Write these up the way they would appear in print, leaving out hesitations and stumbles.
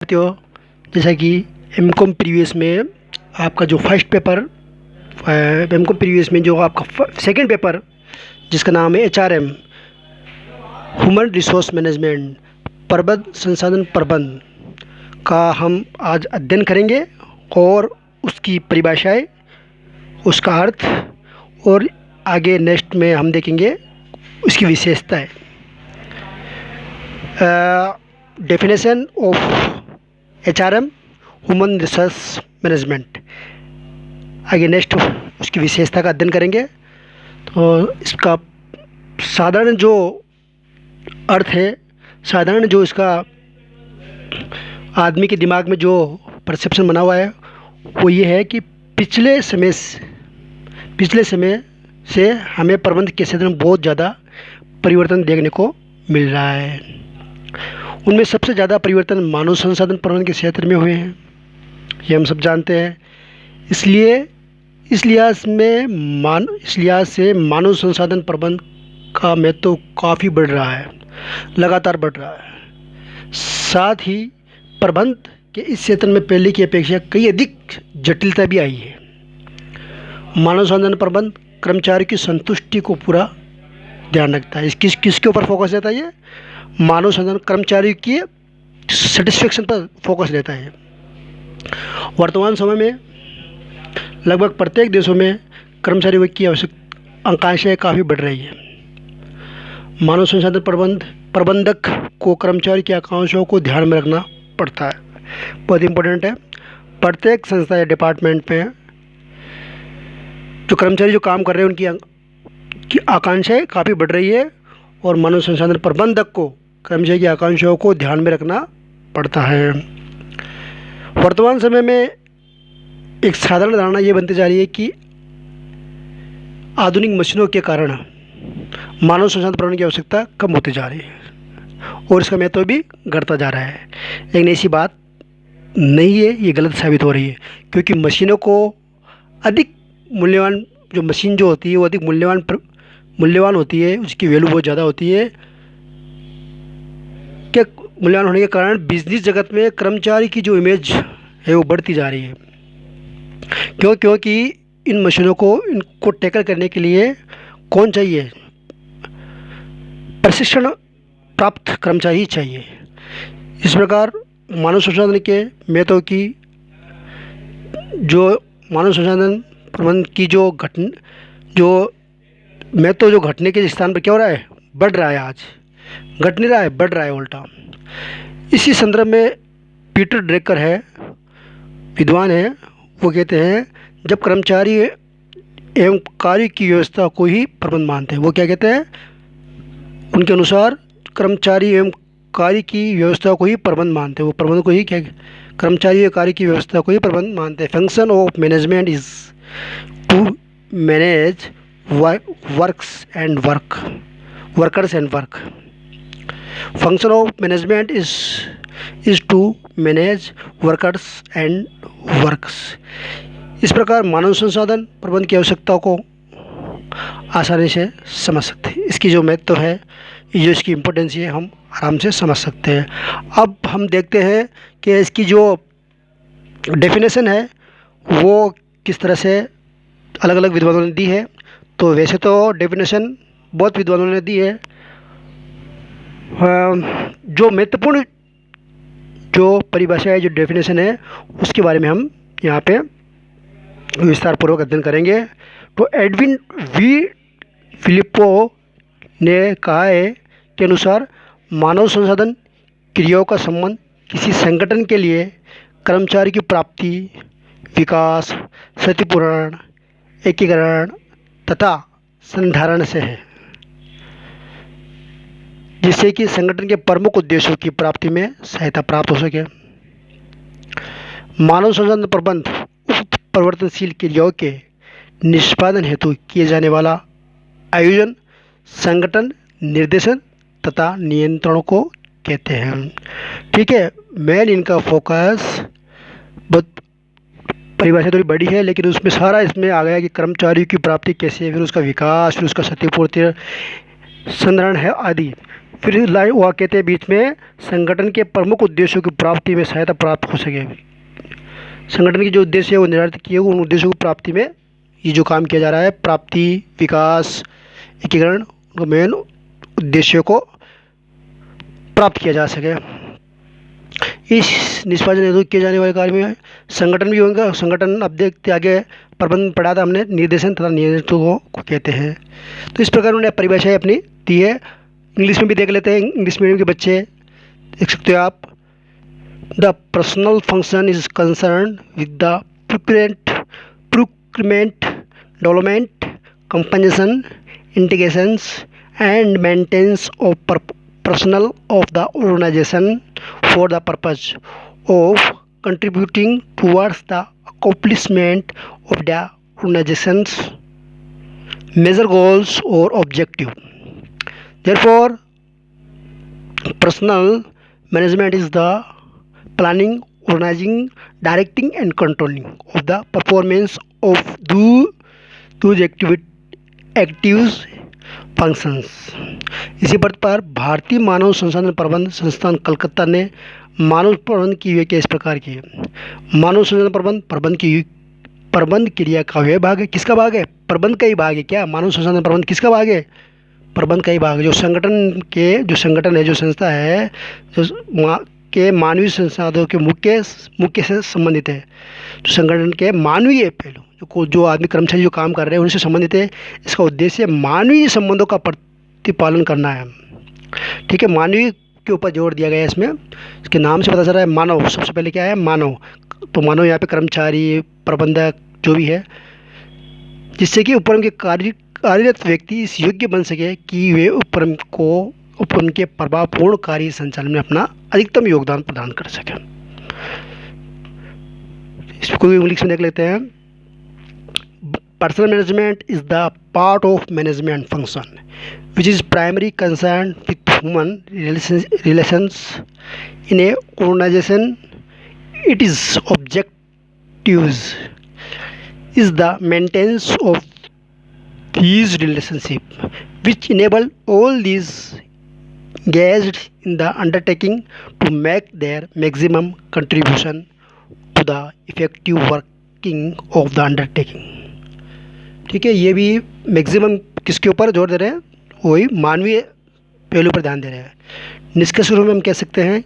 साथियों, जैसा कि एमकॉम प्रीवियस में आपका जो फर्स्ट पेपर एमकॉम प्रीवियस में जो आपका सेकंड पेपर जिसका नाम है एचआरएम ह्यूमन रिसोर्स मैनेजमेंट प्रबंध संसाधन प्रबंध का हम आज अध्ययन करेंगे और उसकी परिभाषाएं, उसका अर्थ और आगे नेक्स्ट में हम देखेंगे उसकी विशेषताएं। Definition of HRM human resource management, आगे नेक्स्ट उसकी विशेषता का अध्ययन करेंगे। तो इसका साधारण जो अर्थ है, साधारण जो इसका आदमी के दिमाग में जो परसेप्शन बना हुआ है वो ये है कि पिछले समय से हमें प्रबंध के क्षेत्र में बहुत ज़्यादा परिवर्तन देखने को मिल रहा है। उनमें सबसे ज़्यादा परिवर्तन मानव संसाधन प्रबंधन के क्षेत्र में हुए हैं, ये हम सब जानते हैं। इसलिए इस लिहाज से मानव संसाधन प्रबंधन का महत्व काफ़ी बढ़ रहा है, लगातार बढ़ रहा है। साथ ही प्रबंध के इस क्षेत्र में पहले की अपेक्षा कई अधिक जटिलता भी आई है। मानव संसाधन प्रबंध कर्मचारी की संतुष्टि को पूरा ध्यान रखता है। किसके ऊपर फोकस रहता है? ये मानव संसाधन कर्मचारी की सेटिस्फेक्शन पर फोकस रहता है। वर्तमान समय में लगभग प्रत्येक देशों में कर्मचारी की आवश्यक आकांक्षाएं काफ़ी बढ़ रही है। मानव संसाधन प्रबंधक को कर्मचारी की आकांक्षाओं को ध्यान में रखना पड़ता है, बहुत इंपॉर्टेंट है। प्रत्येक संस्था या डिपार्टमेंट में जो कर्मचारी जो काम कर रहे हैं उनकी आकांक्षाएं काफ़ी बढ़ रही है और मानव संसाधन प्रबंधक को कर्मचारी की आकांक्षाओं को ध्यान में रखना पड़ता है। वर्तमान समय में एक साधारण धारणा ये बनती जा रही है कि आधुनिक मशीनों के कारण मानव संसाधन प्रबंधन की आवश्यकता कम होती जा रही है और इसका महत्व भी घटता जा रहा है। लेकिन ऐसी बात नहीं है, ये गलत साबित हो रही है, क्योंकि मशीनों को अधिक मूल्यवान, जो मशीन जो होती है वो अधिक मूल्यवान होती है, उसकी वैल्यू बहुत ज़्यादा होती है। क्या मूल्यवान होने के कारण बिजनेस जगत में कर्मचारी की जो इमेज है वो बढ़ती जा रही है। क्योंकि इन मशीनों को इनको टैकल करने के लिए कौन चाहिए? प्रशिक्षण प्राप्त कर्मचारी चाहिए। इस प्रकार मानव संसाधन के महत्व की जो मानव संसाधन प्रबंधन की जो महत्व जो घटने के स्थान पर क्या हो रहा है? बढ़ रहा है। आज घट नहीं रहा है, बढ़ रहा है उल्टा। इसी संदर्भ में पीटर ड्रेकर है, विद्वान है, वो कहते हैं जब कर्मचारी एवं कार्य की व्यवस्था को ही प्रबंध मानते हैं। वो क्या कहते हैं? उनके अनुसार कर्मचारी एवं कार्य की व्यवस्था को ही प्रबंध मानते हैं। वो प्रबंध को ही क्या, कर्मचारी एवं कार्य की व्यवस्था को ही प्रबंध मानते हैं। Function of management is to manage workers and work. Function of management is to manage workers and works. इस प्रकार मानव संसाधन प्रबंधन की आवश्यकताओं को आसानी से समझ सकते हैं। इसकी जो महत्व है, जो इसकी इम्पोर्टेंस है, हम आराम से समझ सकते हैं। अब हम देखते हैं कि इसकी जो डेफिनेशन है वो किस तरह से अलग अलग विद्वानों ने दी है। तो वैसे तो डेफिनेशन बहुत विद्वानों ने दी है। जो महत्वपूर्ण जो परिभाषा है, जो डेफिनेशन है, उसके बारे में हम यहाँ पे विस्तार पूर्वक अध्ययन करेंगे। तो एडविन वी फिलिप्पो ने कहा है के अनुसार मानव संसाधन क्रियाओं का संबंध किसी संगठन के लिए कर्मचारी की प्राप्ति, विकास, क्षतिपूरण, एकीकरण तथा संधारण से है, जिससे कि संगठन के प्रमुख उद्देश्यों की प्राप्ति में सहायता प्राप्त हो सके। मानव संसाधन प्रबंध उक्त परिवर्तनशील क्रियाओं के निष्पादन हेतु किए जाने वाला आयोजन, संगठन, निर्देशन तथा नियंत्रणों को कहते हैं। ठीक है, मेन इनका फोकस, बहुत परिभाषा थोड़ी बड़ी है लेकिन उसमें सारा इसमें आ गया कि कर्मचारियों की प्राप्ति कैसे है, फिर उसका विकास, फिर उसका क्षतिपूर्ति, संधारण है आदि। फिर लाइन वह कहते हैं बीच में, संगठन के प्रमुख उद्देश्यों की प्राप्ति में सहायता प्राप्त हो सके। संगठन के जो उद्देश्य है वो निर्धारित किए हुए उन उद्देश्यों की प्राप्ति में ये जो काम किया जा रहा है, प्राप्ति, विकास, एकीकरण, उनको मेन उद्देश्यों को प्राप्त किया जा सके। इस निष्पादन हेतु किए जाने वाले कार्य में संगठन भी होगा। संगठन अब देखते आगे प्रबंधन पढ़ा था हमने, निर्देशन तथा नेतृत्व को कहते हैं। तो इस प्रकार उन्होंने परिभाषाएं अपनी दी है। इंग्लिश में भी देख लेते हैं, इंग्लिश मीडियम के बच्चे देख सकते हो आप। The personal function is concern with the procurement, development, compensation, integrations and maintenance of personnel of the organization for the purpose of contributing towards the accomplishment of the organization's major goals or objective. Therefore, personnel management is the planning, organizing, directing and controlling of the performance of those activities functions. इसी पद पर भारतीय मानव संसाधन प्रबंधन संस्थान कलकत्ता ने मानव प्रबंधन की व्याख्या इस प्रकार की है। मानव संसाधन प्रबंध क्रिया का वह भाग है। किसका भाग है? प्रबंध का ही भाग है। क्या मानव संसाधन प्रबंध किसका भाग है? प्रबंध का ही भाग है। जो संगठन है, जो संस्था है, के मानवीय संसाधनों के मुख्य से संबंधित है। तो संगठन के मानवीय पहलू जो आदमी कर्मचारी जो काम कर रहे हैं उनसे संबंधित है। इसका उद्देश्य मानवीय संबंधों का प्रतिपालन करना है। ठीक है, मानवीय के ऊपर जोर दिया गया है इसमें। इसके नाम से पता चल रहा है मानव। सबसे पहले क्या है? मानव। तो मानव यहाँ पे कर्मचारी, प्रबंधक जो भी है, जिससे कि उपक्रम के कार्यरत व्यक्ति इस योग्य बन सके कि वे उपक्रम के प्रभावपूर्ण कार्य संचालन में अपना अधिकतम योगदान प्रदान कर सकें। इसको इंग्लिश में देख लेते हैं। Personnel management is the part of management function which is primary concern with human relations in a organization. Its objectives is the maintenance of these relationships which enable all these engaged in the undertaking to make their maximum contribution to the effective working of the undertaking. ठीक है, ये भी maximum किसके ऊपर जोर दे रहे हैं? वही मानवीय पहलू पर ध्यान दे रहे हैं। निष्कर्ष रूप में हम कह सकते हैं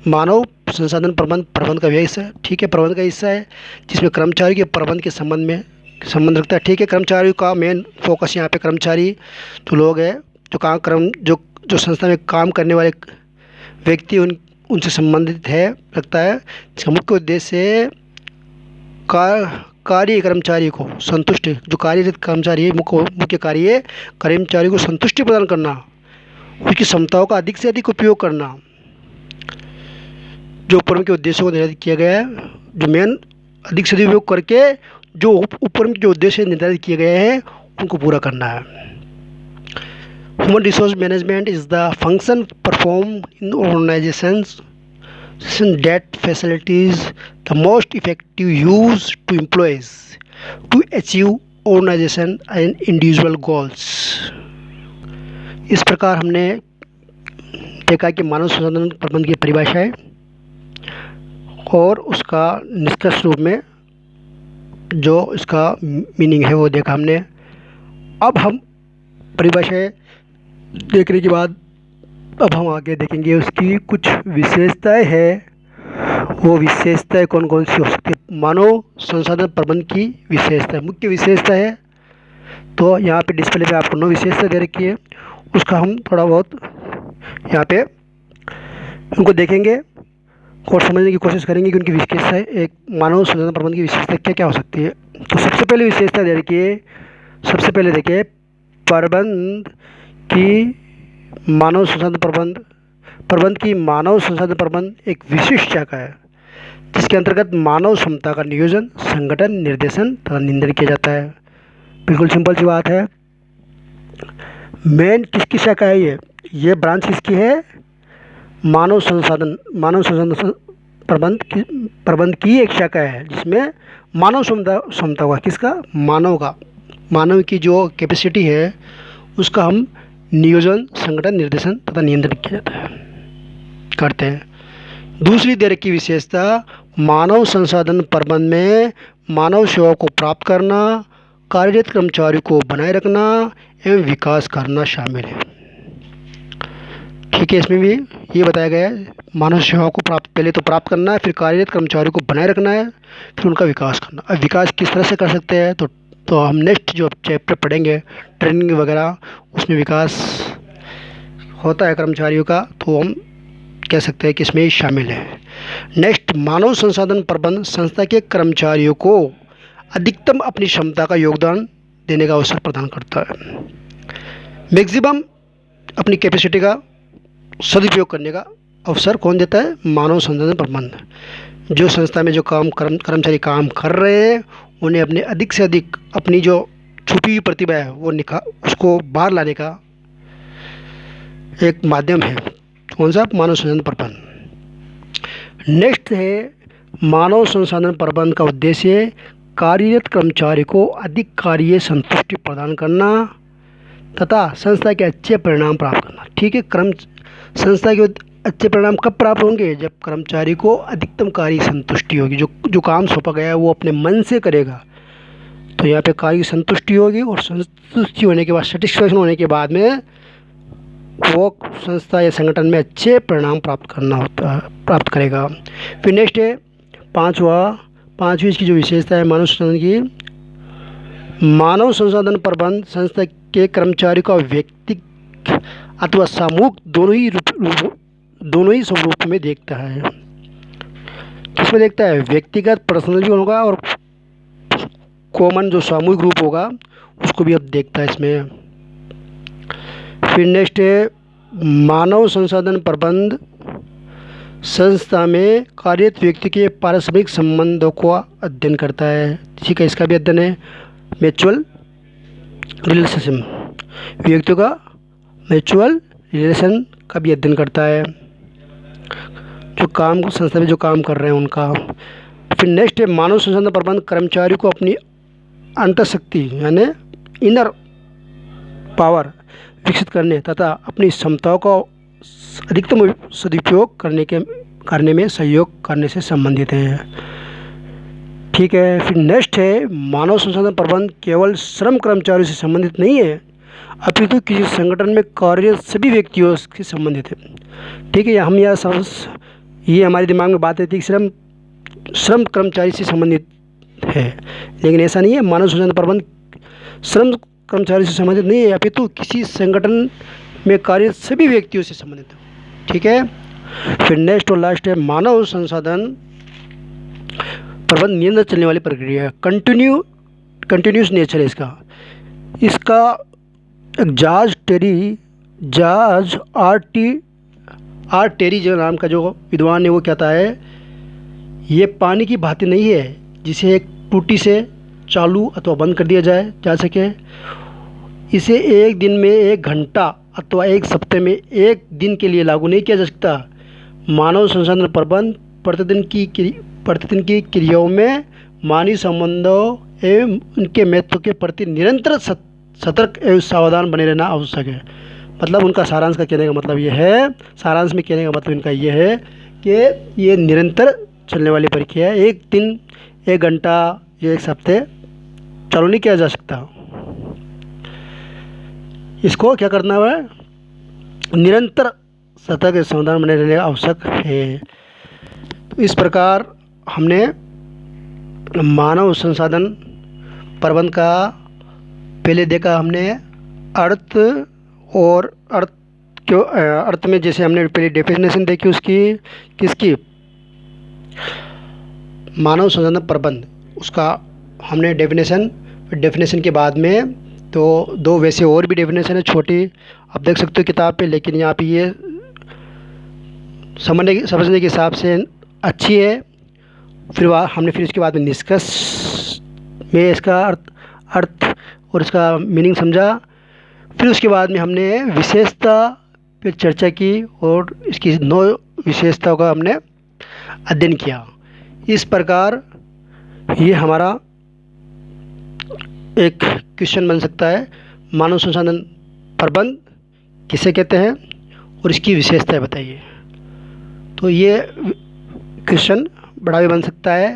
मानव संसाधन प्रबंध का हिस्सा है। ठीक है, प्रबंध का हिस्सा है जिसमें कर्मचारी के प्रबंध के संबंध रखता है। ठीक है, कर्मचारियों का मेन फोकस यहाँ पे कर्मचारी जो लोग हैं, जो संस्था में काम करने वाले व्यक्ति उनसे संबंधित है रखता है। इसका मुख्य उद्देश्य कार्य कर्मचारी को संतुष्टि, जो कार्यरत कर्मचारी है, मुख्य कार्य है कर्मचारी को संतुष्टि प्रदान करना, उसकी क्षमताओं का अधिक से अधिक उपयोग करना। जो उपक्रम के उद्देश्यों को निर्धारित किया गया है, जो मेन अधिक से अधिक उपयोग करके जो उपक्रम के जो उद्देश्य निर्धारित किए गए हैं उनको पूरा करना है। Human resource management is the function perform in organisations that facilitates the most effective use to employees to achieve organization and individual goals. इस प्रकार हमने देखा कि मानव संसाधन प्रबंधन की परिभाषा है और उसका निष्कर्ष रूप में जो इसका मीनिंग है वो देखा हमने। अब हम परिभाषाएं देखने के बाद अब हम आगे देखेंगे उसकी कुछ विशेषताएं हैं। वो विशेषताएं कौन कौन सी हो सकती है? मानव संसाधन प्रबंधन की विशेषता, मुख्य विशेषता है। तो यहाँ पे डिस्प्ले पे आपको 9 विशेषता दे रखी है, उसका हम थोड़ा बहुत यहाँ पे उनको देखेंगे और समझने की कोशिश करेंगे कि उनकी विशेषता एक मानव संसाधन प्रबंधन की विशेषता क्या क्या हो सकती है। तो सबसे पहले विशेषता दे रखी है, सबसे पहले देखिए प्रबंध की मानव संसाधन प्रबंध एक विशिष्ट शाखा है जिसके अंतर्गत मानव क्षमता का नियोजन, संगठन, निर्देशन तथा नियंत्रण किया जाता है। बिल्कुल सिंपल सी बात है। मेन किसकी शाखा है? ये ब्रांच किसकी है? मानव संसाधन प्रबंध की एक शाखा है जिसमें मानव क्षमता का, किसका? मानव की जो कैपेसिटी है उसका हम नियोजन, संगठन, निर्देशन तथा नियंत्रण किया जाता है, करते हैं। दूसरी दे रखी विशेषता, मानव संसाधन प्रबंधन में मानव सेवा को प्राप्त करना, कार्यरत कर्मचारियों को बनाए रखना एवं विकास करना शामिल है। ठीक है, इसमें भी ये बताया गया है, मानव सेवा को पहले तो प्राप्त करना है, फिर कार्यरत कर्मचारियों को बनाए रखना है, फिर उनका विकास करना। अब विकास किस तरह से कर सकते हैं, तो हम नेक्स्ट जो चैप्टर पढ़ेंगे ट्रेनिंग वगैरह, उसमें विकास होता है कर्मचारियों का, तो हम कह सकते हैं कि इसमें शामिल है। नेक्स्ट, मानव संसाधन प्रबंधन संस्था के कर्मचारियों को अधिकतम अपनी क्षमता का योगदान देने का अवसर प्रदान करता है। मैक्सिमम अपनी कैपेसिटी का सदुपयोग करने का अवसर कौन देता है? मानव संसाधन प्रबंधन। जो संस्था में जो कर्मचारी काम कर रहे हैं, उन्हें अपने अधिक से अधिक अपनी जो छुपी हुई प्रतिभा है वो उसको बाहर लाने का एक माध्यम है। कौन सा? मानव संसाधन प्रबंधन। नेक्स्ट है, मानव संसाधन प्रबंधन का उद्देश्य कार्यरत कर्मचारी को अधिक कार्य संतुष्टि प्रदान करना तथा संस्था के अच्छे परिणाम प्राप्त करना। ठीक है, संस्था के अच्छे परिणाम कब प्राप्त होंगे? जब कर्मचारी को अधिकतम कार्य संतुष्टि होगी, जो काम सौंपा गया है वो अपने मन से करेगा, तो यहाँ पे कार्य संतुष्टि होगी, और संतुष्टि होने के बाद, सेटिस्फैक्शन होने के बाद में वो संस्था या संगठन में अच्छे परिणाम प्राप्त करेगा। फिर नेक्स्ट है पाँचवीं इसकी जो विशेषता है मानव संसाधन की, मानव संसाधन प्रबंधन संस्था के कर्मचारी का व्यक्तिगत अथवा सामूहिक दोनों ही स्वरूप में देखता है। किसमें देखता है? व्यक्तिगत पर्सनल भी होगा, और कॉमन जो सामूहिक रूप होगा उसको भी अब देखता है इसमें। फिर नेक्स्ट है, मानव संसाधन प्रबंधन संस्था में कार्यरत व्यक्ति के पारस्परिक संबंधों को अध्ययन करता है। ठीक है, इसका भी अध्ययन है। म्यूचुअल रिलेशनशिप, व्यक्तियों का म्यूचुअल रिलेशन का भी अध्ययन करता है, जो काम संस्था में जो काम कर रहे हैं उनका। फिर नेक्स्ट है, मानव संसाधन प्रबंधन कर्मचारी को अपनी अंतःशक्ति यानी इनर पावर विकसित करने तथा अपनी क्षमताओं का अधिकतम सदुपयोग करने में सहयोग करने से संबंधित है। ठीक है, फिर नेक्स्ट है, मानव संसाधन प्रबंधन केवल श्रम कर्मचारियों से संबंधित नहीं है, अपितु किसी संगठन में कार्यरत सभी व्यक्तियों से संबंधित है। ठीक है, हम यह ये हमारे दिमाग में बात रहती है कि श्रम कर्मचारी से संबंधित है, लेकिन ऐसा नहीं है। मानव संसाधन प्रबंधन श्रम कर्मचारी से संबंधित नहीं है, अपितु किसी संगठन में कार्यरत सभी व्यक्तियों से संबंधित है। ठीक है, फिर नेक्स्ट और लास्ट है, मानव संसाधन प्रबंधन नियंत्रण चलने वाली प्रक्रिया, कंटिन्यूस नेचर है इसका जाज आर टेरी जो नाम का जो विद्वान है वो कहता है, ये पानी की भांति नहीं है जिसे एक टूटी से चालू अथवा बंद कर दिया जा सके। इसे एक दिन में 1 घंटा अथवा 1 सप्ताह में 1 दिन के लिए लागू नहीं किया जा सकता। मानव संसाधन प्रबंधन प्रतिदिन की क्रियाओं में मानवीय संबंधों एवं उनके महत्व के प्रति निरंतर सतर्क एवं सावधान बने रहना आवश्यक है। मतलब उनका सारांश का कहने का मतलब ये है, सारांश में कहने का मतलब इनका ये है कि ये निरंतर चलने वाली प्रक्रिया है। 1 दिन 1 घंटा या 1 सप्ताह चालू नहीं किया जा सकता। इसको क्या करना है? निरंतर सतर्क सावधान बने रहने आवश्यक है। तो इस प्रकार हमने मानव संसाधन प्रबंधन का पहले देखा हमने अर्थ, और अर्थ में जैसे हमने पहले डेफिनेशन देखी उसकी, किसकी? मानव संसाधन प्रबंधन, उसका हमने डेफिनेशन के बाद में तो 2 वैसे और भी डेफिनेशन है छोटी, आप देख सकते हो किताब पे, लेकिन यहाँ पे ये समझने के हिसाब से अच्छी है। फिर इसके बाद में निष्कर्ष में इसका अर्थ और इसका मीनिंग समझा। फिर उसके बाद में हमने विशेषता पे चर्चा की और इसकी 9 विशेषताओं का हमने अध्ययन किया। इस प्रकार ये हमारा एक क्वेश्चन बन सकता है, मानव संसाधन प्रबंधन किसे कहते हैं और इसकी विशेषताएं बताइए। तो ये क्वेश्चन बड़ा भी बन सकता है।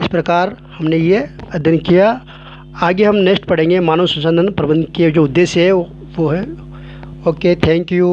इस प्रकार हमने ये अध्ययन किया। आगे हम नेक्स्ट पढ़ेंगे मानव संसाधन प्रबंधन के जो उद्देश्य है वो है। Okay, thank you.